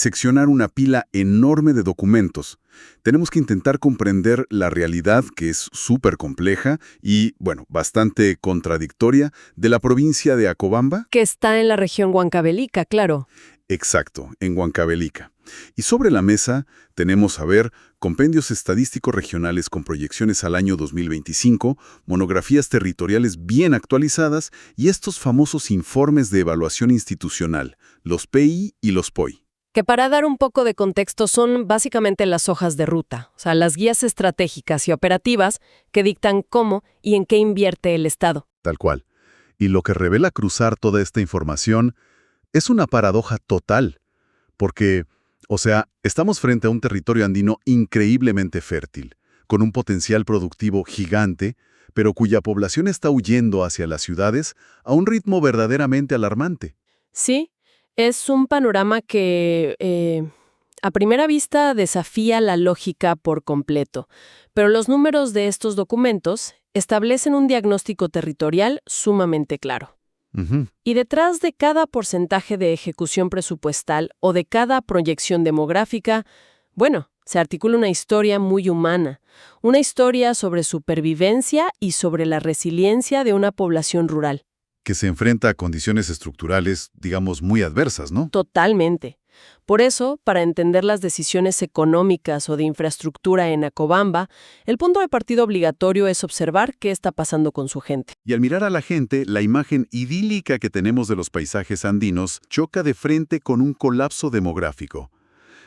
seccionar una pila enorme de documentos. Tenemos que intentar comprender la realidad, que es súper compleja y, bueno, bastante contradictoria, de la provincia de Acobamba. Que está en la región Huancavelica, claro. Exacto, en Huancavelica. Y sobre la mesa tenemos, a ver, compendios estadísticos regionales con proyecciones al año 2025, monografías territoriales bien actualizadas y estos famosos informes de evaluación institucional, los PI y los POI. Que para dar un poco de contexto son básicamente las hojas de ruta, o sea, las guías estratégicas y operativas que dictan cómo y en qué invierte el Estado. Tal cual. Y lo que revela cruzar toda esta información es una paradoja total, porque, o sea, estamos frente a un territorio andino increíblemente fértil, con un potencial productivo gigante, pero cuya población está huyendo hacia las ciudades a un ritmo verdaderamente alarmante. Sí, es un panorama que a primera vista desafía la lógica por completo, pero los números de estos documentos establecen un diagnóstico territorial sumamente claro. Ujú. Y detrás de cada porcentaje de ejecución presupuestal o de cada proyección demográfica, bueno, se articula una historia muy humana, una historia sobre supervivencia y sobre la resiliencia de una población rural. Que se enfrenta a condiciones estructurales, digamos, muy adversas, ¿no? Totalmente. Por eso, para entender las decisiones económicas o de infraestructura en Acobamba, el punto de partida obligatorio es observar qué está pasando con su gente. Y al mirar a la gente, la imagen idílica que tenemos de los paisajes andinos choca de frente con un colapso demográfico.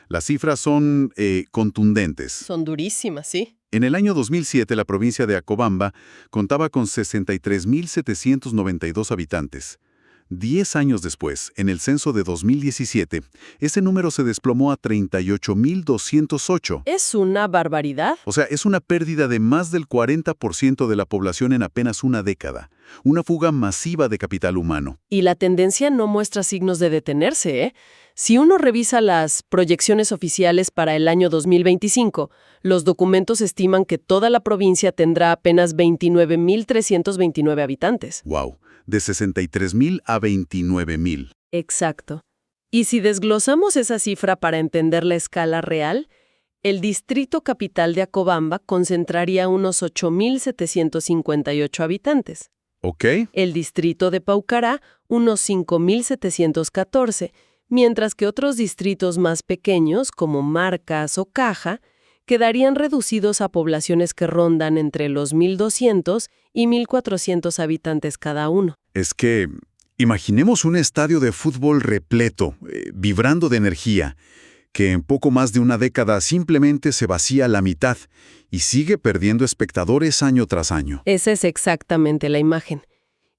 Las cifras son contundentes. Son durísimas, ¿sí? En el año 2007, la provincia de Acobamba contaba con 63.792 habitantes. 10 años después, en el censo de 2017, ese número se desplomó a 38.208. Es una barbaridad. O sea, es una pérdida de más del 40% de la población en apenas una década. Una fuga masiva de capital humano. Y la tendencia no muestra signos de detenerse, ¿eh? Si uno revisa las proyecciones oficiales para el año 2025, los documentos estiman que toda la provincia tendrá apenas 29.329 habitantes. ¡Wow! De 63.000 a 29.000. Exacto. Y si desglosamos esa cifra para entender la escala real, el distrito capital de Acobamba concentraría unos 8.758 habitantes. ¿Ok? El distrito de Paucará, unos 5.714, mientras que otros distritos más pequeños, como Marcas o Caja, quedarían reducidos a poblaciones que rondan entre los 1.200 y 1.400 habitantes cada uno. Es que imaginemos un estadio de fútbol repleto, vibrando de energía, que en poco más de una década simplemente se vacía a la mitad y sigue perdiendo espectadores año tras año. Esa es exactamente la imagen.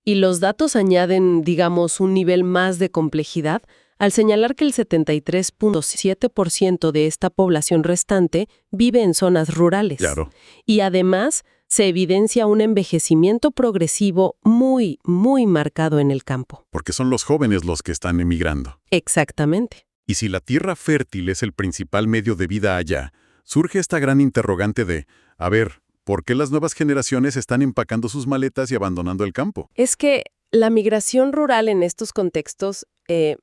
Y los datos añaden, digamos, un nivel más de complejidad al señalar que el 73.7% de esta población restante vive en zonas rurales. Claro. Y además se evidencia un envejecimiento progresivo muy, muy marcado en el campo. Porque son los jóvenes los que están emigrando. Exactamente. Y si la tierra fértil es el principal medio de vida allá, surge esta gran interrogante de, a ver, ¿por qué las nuevas generaciones están empacando sus maletas y abandonando el campo? Es que la migración rural en estos contextos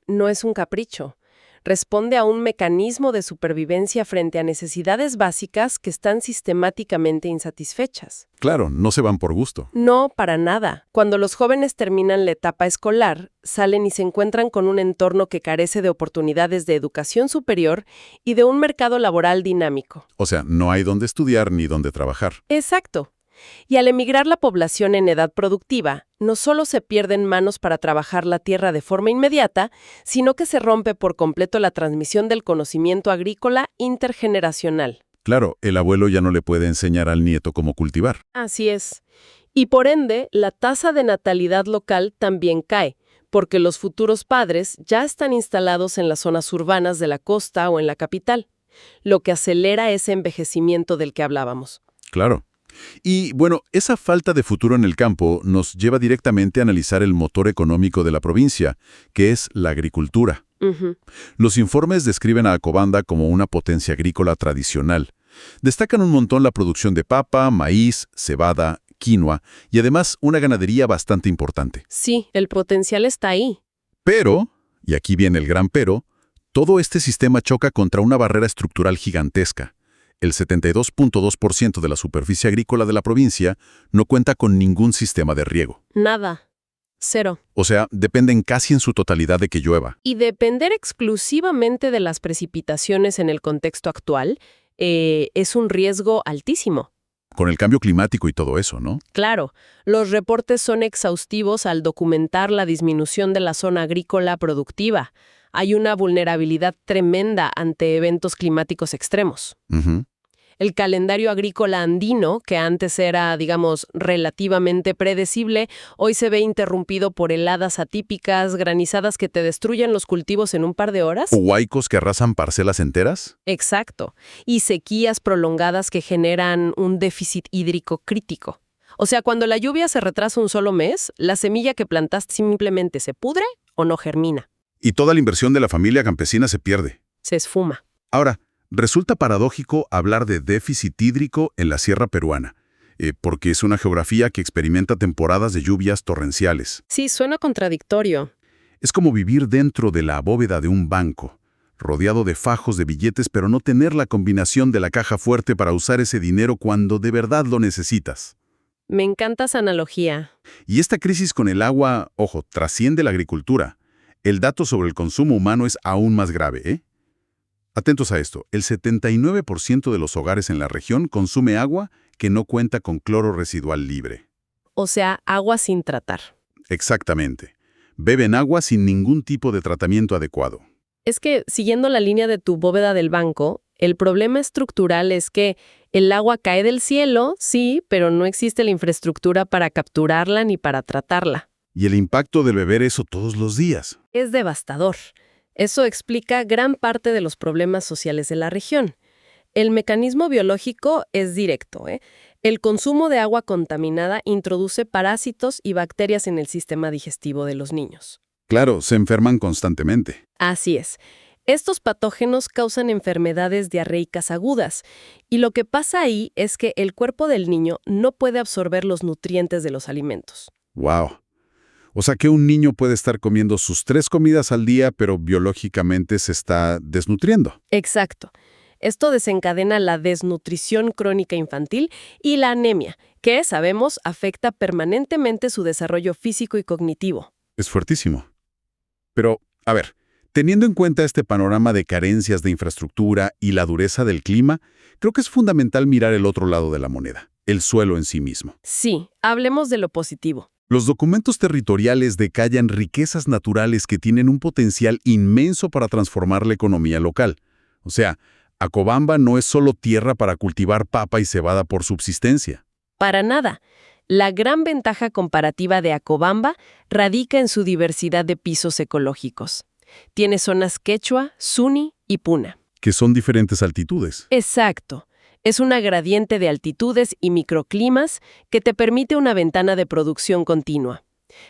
no es un capricho. Responde a un mecanismo de supervivencia frente a necesidades básicas que están sistemáticamente insatisfechas. Claro, no se van por gusto. No, para nada. Cuando los jóvenes terminan la etapa escolar, salen y se encuentran con un entorno que carece de oportunidades de educación superior y de un mercado laboral dinámico. O sea, no hay dónde estudiar ni dónde trabajar. Exacto. Y al emigrar la población en edad productiva, no solo se pierden manos para trabajar la tierra de forma inmediata, sino que se rompe por completo la transmisión del conocimiento agrícola intergeneracional. Claro, el abuelo ya no le puede enseñar al nieto cómo cultivar. Así es. Y por ende, la tasa de natalidad local también cae, porque los futuros padres ya están instalados en las zonas urbanas de la costa o en la capital, lo que acelera ese envejecimiento del que hablábamos. Claro. Y bueno, esa falta de futuro en el campo nos lleva directamente a analizar el motor económico de la provincia, que es la agricultura. Ujú. Los informes describen a Acobamba como una potencia agrícola tradicional. Destacan un montón la producción de papa, maíz, cebada, quinoa y además una ganadería bastante importante. Sí, el potencial está ahí. Pero, y aquí viene el gran pero, Todo este sistema choca contra una barrera estructural gigantesca. El 72.2% de la superficie agrícola de la provincia no cuenta con ningún sistema de riego. Nada. Cero. O sea, dependen casi en su totalidad de que llueva. Y depender exclusivamente de las precipitaciones en el contexto actual es un riesgo altísimo. Con el cambio climático y todo eso, ¿no? Claro, los reportes son exhaustivos al documentar la disminución de la zona agrícola productiva. Hay una vulnerabilidad tremenda ante eventos climáticos extremos. Ujú. El calendario agrícola andino, que antes era, digamos, relativamente predecible, hoy se ve interrumpido por heladas atípicas, granizadas que te destruyen los cultivos en un par de horas. ¿Huaicos que arrasan parcelas enteras? Exacto. Y sequías prolongadas que generan un déficit hídrico crítico. O sea, cuando la lluvia se retrasa un solo mes, la semilla que plantaste simplemente se pudre o no germina. Y toda la inversión de la familia campesina se pierde. Se esfuma. Ahora, resulta paradójico hablar de déficit hídrico en la sierra peruana, porque es una geografía que experimenta temporadas de lluvias torrenciales. Sí, suena contradictorio. Es como vivir dentro de la bóveda de un banco, rodeado de fajos de billetes, pero no tener la combinación de la caja fuerte para usar ese dinero cuando de verdad lo necesitas. Me encanta esa analogía. Y esta crisis con el agua, ojo, trasciende la agricultura. El dato sobre el consumo humano es aún más grave, ¿eh? Atentos a esto, el 79% de los hogares en la región consume agua que no cuenta con cloro residual libre. O sea, agua sin tratar. Exactamente. Beben agua sin ningún tipo de tratamiento adecuado. Es que, siguiendo la línea de tu bóveda del banco, el problema estructural es que el agua cae del cielo, sí, pero no existe la infraestructura para capturarla ni para tratarla. Y el impacto de beber eso todos los días. Es devastador. Eso explica gran parte de los problemas sociales de la región. El mecanismo biológico es directo, ¿eh? El consumo de agua contaminada introduce parásitos y bacterias en el sistema digestivo de los niños. Claro, se enferman constantemente. Así es. Estos patógenos causan enfermedades diarreicas agudas, y lo que pasa ahí es que el cuerpo del niño no puede absorber los nutrientes de los alimentos. ¡Wow! O sea que un niño puede estar comiendo sus 3 comidas al día, pero biológicamente se está desnutriendo. Exacto. Esto desencadena la desnutrición crónica infantil y la anemia, que, sabemos, afecta permanentemente su desarrollo físico y cognitivo. Es fuertísimo. Pero, a ver, teniendo en cuenta este panorama de carencias de infraestructura y la dureza del clima, creo que es fundamental mirar el otro lado de la moneda, el suelo en sí mismo. Sí, hablemos de lo positivo. Los documentos territoriales detallan riquezas naturales que tienen un potencial inmenso para transformar la economía local. O sea, Acobamba no es solo tierra para cultivar papa y cebada por subsistencia. Para nada. La gran ventaja comparativa de Acobamba radica en su diversidad de pisos ecológicos. Tiene zonas quechua, zuni y puna. Que son diferentes altitudes. Exacto. Es una gradiente de altitudes y microclimas que te permite una ventana de producción continua.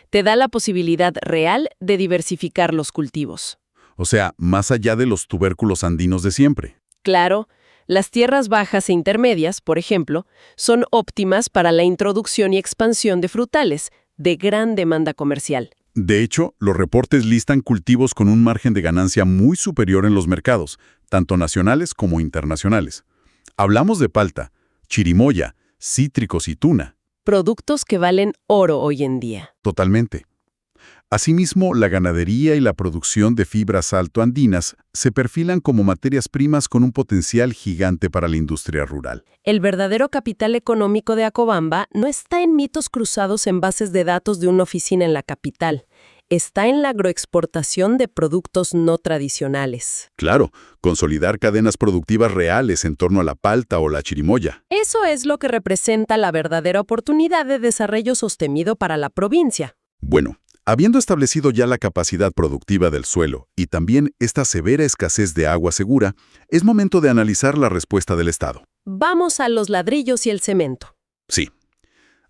Te da la posibilidad real de diversificar los cultivos. O sea, más allá de los tubérculos andinos de siempre. Claro, las tierras bajas e intermedias, por ejemplo, son óptimas para la introducción y expansión de frutales, de gran demanda comercial. De hecho, los reportes listan cultivos con un margen de ganancia muy superior en los mercados, tanto nacionales como internacionales. Hablamos de palta, chirimoya, cítricos y tuna. Productos que valen oro hoy en día. Totalmente. Asimismo, la ganadería y la producción de fibras altoandinas se perfilan como materias primas con un potencial gigante para la industria rural. El verdadero capital económico de Acobamba no está en mitos cruzados en bases de datos de una oficina en la capital. Está en la agroexportación de productos no tradicionales. Claro, consolidar cadenas productivas reales en torno a la palta o la chirimoya. Eso es lo que representa la verdadera oportunidad de desarrollo sostenido para la provincia. Bueno, habiendo establecido ya la capacidad productiva del suelo y también esta severa escasez de agua segura, es momento de analizar la respuesta del Estado. Vamos a los ladrillos y el cemento. Sí.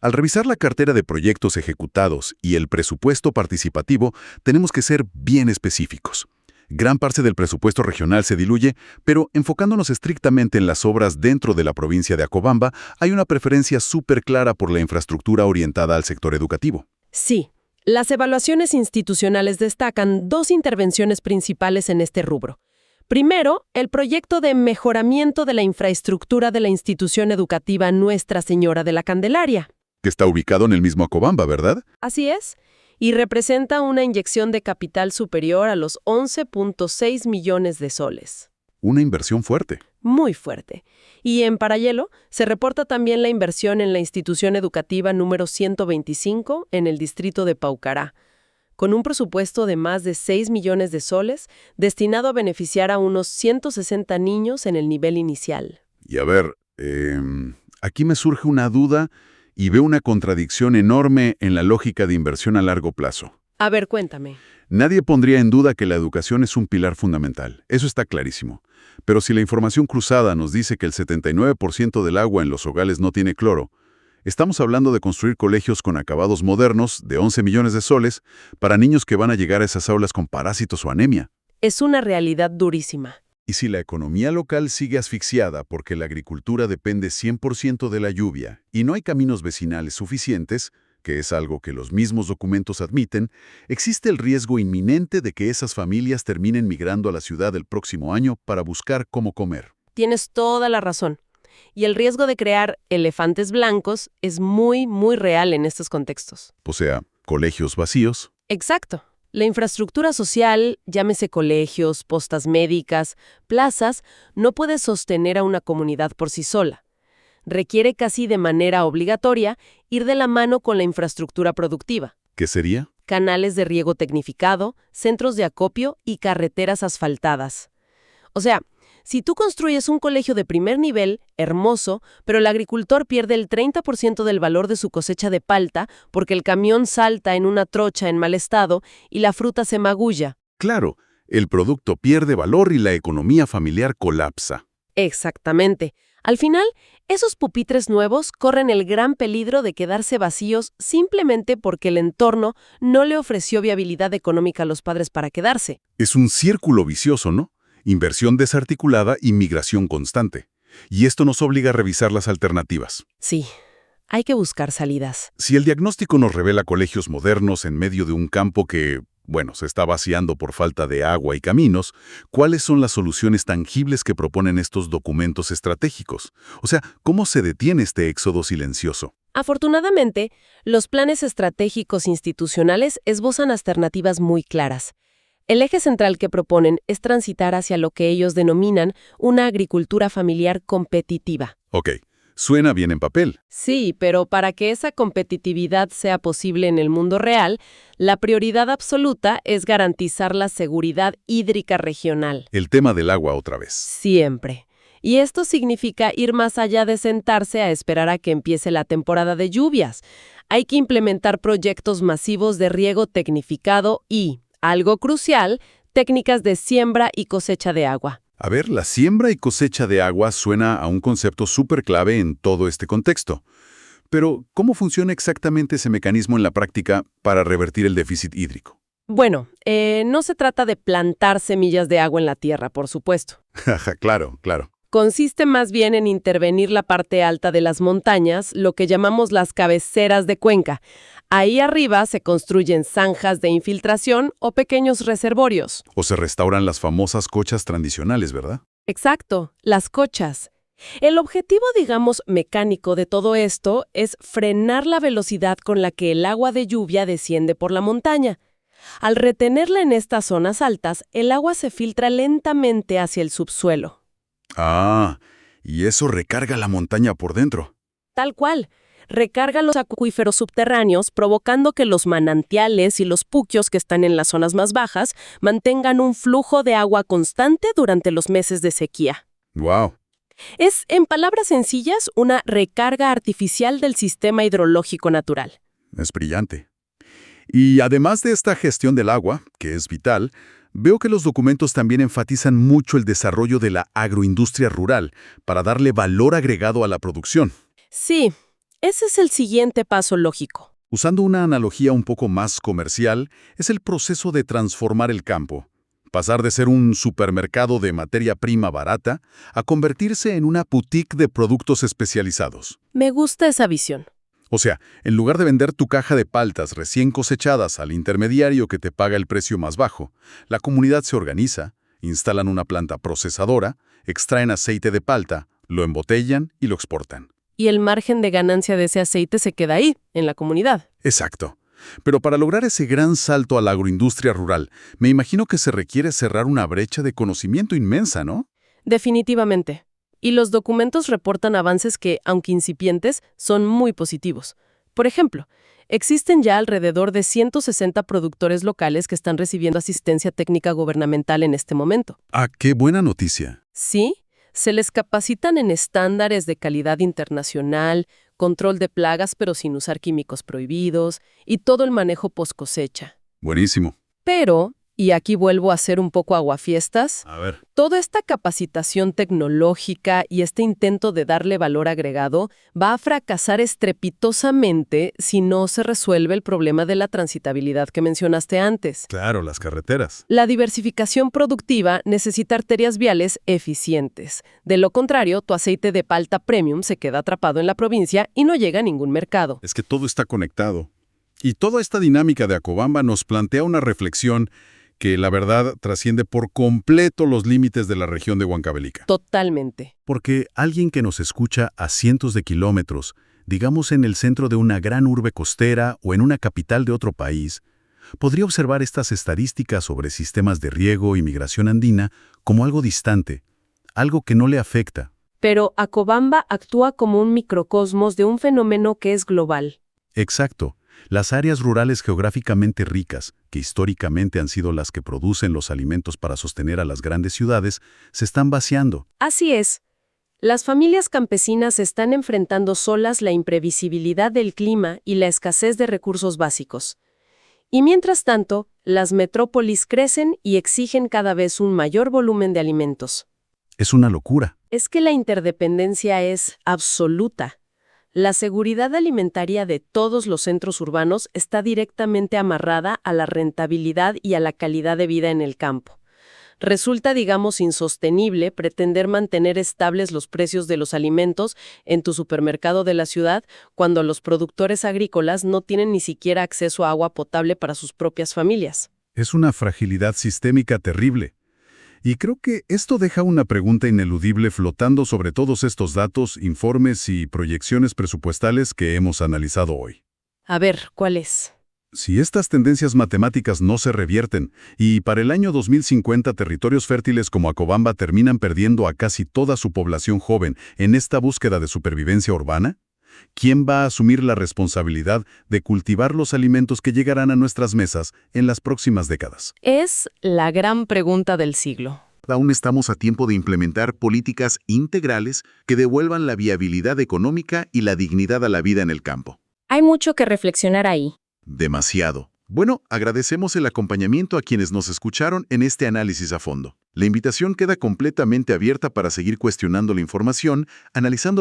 Al revisar la cartera de proyectos ejecutados y el presupuesto participativo, tenemos que ser bien específicos. Gran parte del presupuesto regional se diluye, pero enfocándonos estrictamente en las obras dentro de la provincia de Acobamba, hay una preferencia súper clara por la infraestructura orientada al sector educativo. Sí. Las evaluaciones institucionales destacan 2 intervenciones principales en este rubro: Primero, el proyecto de mejoramiento de la infraestructura de la institución educativa Nuestra Señora de la Candelaria. Que está ubicado en el mismo Acobamba, ¿verdad? Así es, y representa una inyección de capital superior a los 11.6 millones de soles. Una inversión fuerte. Muy fuerte. Y en paralelo, se reporta también la inversión en la institución educativa número 125 en el distrito de Paucará, con un presupuesto de más de 6 millones de soles destinado a beneficiar a unos 160 niños en el nivel inicial. Y a ver, aquí me surge una duda y veo una contradicción enorme en la lógica de inversión a largo plazo. A ver, cuéntame. Nadie pondría en duda que la educación es un pilar fundamental, eso está clarísimo. Pero si la información cruzada nos dice que el 79% del agua en los hogares no tiene cloro, estamos hablando de construir colegios con acabados modernos de 11 millones de soles para niños que van a llegar a esas aulas con parásitos o anemia. Es una realidad durísima. Y si la economía local sigue asfixiada porque la agricultura depende 100% de la lluvia y no hay caminos vecinales suficientes, que es algo que los mismos documentos admiten, existe el riesgo inminente de que esas familias terminen migrando a la ciudad el próximo año para buscar cómo comer. Tienes toda la razón. Y el riesgo de crear elefantes blancos es muy, muy real en estos contextos. O sea, colegios vacíos. Exacto. La infraestructura social, llámese colegios, postas médicas, plazas, no puede sostener a una comunidad por sí sola. Requiere casi de manera obligatoria ir de la mano con la infraestructura productiva. ¿Qué sería? Canales de riego tecnificado, centros de acopio y carreteras asfaltadas. O sea, si tú construyes un colegio de primer nivel, hermoso, pero el agricultor pierde el 30% del valor de su cosecha de palta porque el camión salta en una trocha en mal estado y la fruta se magulla. Claro, el producto pierde valor y la economía familiar colapsa. Exactamente. Al final, esos pupitres nuevos corren el gran peligro de quedarse vacíos simplemente porque el entorno no le ofreció viabilidad económica a los padres para quedarse. Es un círculo vicioso, ¿no? Inversión desarticulada y migración constante. Y esto nos obliga a revisar las alternativas. Sí, hay que buscar salidas. Si el diagnóstico nos revela colegios modernos en medio de un campo que, se está vaciando por falta de agua y caminos, ¿cuáles son las soluciones tangibles que proponen estos documentos estratégicos? O sea, ¿cómo se detiene este éxodo silencioso? Afortunadamente, los planes estratégicos institucionales esbozan alternativas muy claras. El eje central que proponen es transitar hacia lo que ellos denominan una agricultura familiar competitiva. Ok, suena bien en papel. Sí, pero para que esa competitividad sea posible en el mundo real, la prioridad absoluta es garantizar la seguridad hídrica regional. El tema del agua otra vez. Siempre. Y esto significa ir más allá de sentarse a esperar a que empiece la temporada de lluvias. Hay que implementar proyectos masivos de riego tecnificado y, algo crucial, técnicas de siembra y cosecha de agua. A ver, la siembra y cosecha de agua suena a un concepto súper clave en todo este contexto. Pero, ¿cómo funciona exactamente ese mecanismo en la práctica para revertir el déficit hídrico? Bueno, no se trata de plantar semillas de agua en la tierra, por supuesto. Claro, claro. Consiste más bien en intervenir la parte alta de las montañas, lo que llamamos las cabeceras de cuenca. Ahí arriba se construyen zanjas de infiltración o pequeños reservorios. O se restauran las famosas cochas tradicionales, ¿verdad? Exacto, las cochas. El objetivo, digamos, mecánico de todo esto es frenar la velocidad con la que el agua de lluvia desciende por la montaña. Al retenerla en estas zonas altas, el agua se filtra lentamente hacia el subsuelo. Ah, y eso recarga la montaña por dentro. Tal cual. Recarga los acuíferos subterráneos, provocando que los manantiales y los puquios que están en las zonas más bajas mantengan un flujo de agua constante durante los meses de sequía. ¡Wow! Es, en palabras sencillas, una recarga artificial del sistema hidrológico natural. Es brillante. Y además de esta gestión del agua, que es vital, veo que los documentos también enfatizan mucho el desarrollo de la agroindustria rural para darle valor agregado a la producción. Sí, ese es el siguiente paso lógico. Usando una analogía un poco más comercial, es el proceso de transformar el campo. Pasar de ser un supermercado de materia prima barata a convertirse en una boutique de productos especializados. Me gusta esa visión. O sea, en lugar de vender tu caja de paltas recién cosechadas al intermediario que te paga el precio más bajo, la comunidad se organiza, instalan una planta procesadora, extraen aceite de palta, lo embotellan y lo exportan. Y el margen de ganancia de ese aceite se queda ahí, en la comunidad. Exacto. Pero para lograr ese gran salto a la agroindustria rural, me imagino que se requiere cerrar una brecha de conocimiento inmensa, ¿no? Definitivamente. Y los documentos reportan avances que, aunque incipientes, son muy positivos. Por ejemplo, existen ya alrededor de 160 productores locales que están recibiendo asistencia técnica gubernamental en este momento. ¡Ah, qué buena noticia! Sí, se les capacitan en estándares de calidad internacional, control de plagas pero sin usar químicos prohibidos y todo el manejo post cosecha. Buenísimo. Pero, y aquí vuelvo a ser un poco aguafiestas, A ver. toda esta capacitación tecnológica y este intento de darle valor agregado va a fracasar estrepitosamente si no se resuelve el problema de la transitabilidad que mencionaste antes. Claro, las carreteras. La diversificación productiva necesita arterias viales eficientes. De lo contrario, tu aceite de palta premium se queda atrapado en la provincia y no llega a ningún mercado. Es que todo está conectado. Y toda esta dinámica de Acobamba nos plantea una reflexión que, la verdad, trasciende por completo los límites de la región de Huancavelica. Totalmente. Porque alguien que nos escucha a cientos de kilómetros, digamos en el centro de una gran urbe costera o en una capital de otro país, podría observar estas estadísticas sobre sistemas de riego y migración andina como algo distante, algo que no le afecta. Pero Acobamba actúa como un microcosmos de un fenómeno que es global. Exacto. Las áreas rurales geográficamente ricas, que históricamente han sido las que producen los alimentos para sostener a las grandes ciudades, se están vaciando. Así es. Las familias campesinas están enfrentando solas la imprevisibilidad del clima y la escasez de recursos básicos. Y mientras tanto, las metrópolis crecen y exigen cada vez un mayor volumen de alimentos. Es una locura. Es que la interdependencia es absoluta. La seguridad alimentaria de todos los centros urbanos está directamente amarrada a la rentabilidad y a la calidad de vida en el campo. Resulta, digamos, insostenible pretender mantener estables los precios de los alimentos en tu supermercado de la ciudad cuando los productores agrícolas no tienen ni siquiera acceso a agua potable para sus propias familias. Es una fragilidad sistémica terrible. Y creo que esto deja una pregunta ineludible flotando sobre todos estos datos, informes y proyecciones presupuestales que hemos analizado hoy. A ver, ¿cuál es? Si estas tendencias matemáticas no se revierten y para el año 2050 territorios fértiles como Acobamba terminan perdiendo a casi toda su población joven en esta búsqueda de supervivencia urbana, ¿quién va a asumir la responsabilidad de cultivar los alimentos que llegarán a nuestras mesas en las próximas décadas? Es la gran pregunta del siglo. Aún estamos a tiempo de implementar políticas integrales que devuelvan la viabilidad económica y la dignidad a la vida en el campo. Hay mucho que reflexionar ahí. Demasiado. Bueno, agradecemos el acompañamiento a quienes nos escucharon en este análisis a fondo. La invitación queda completamente abierta para seguir cuestionando la información, analizando los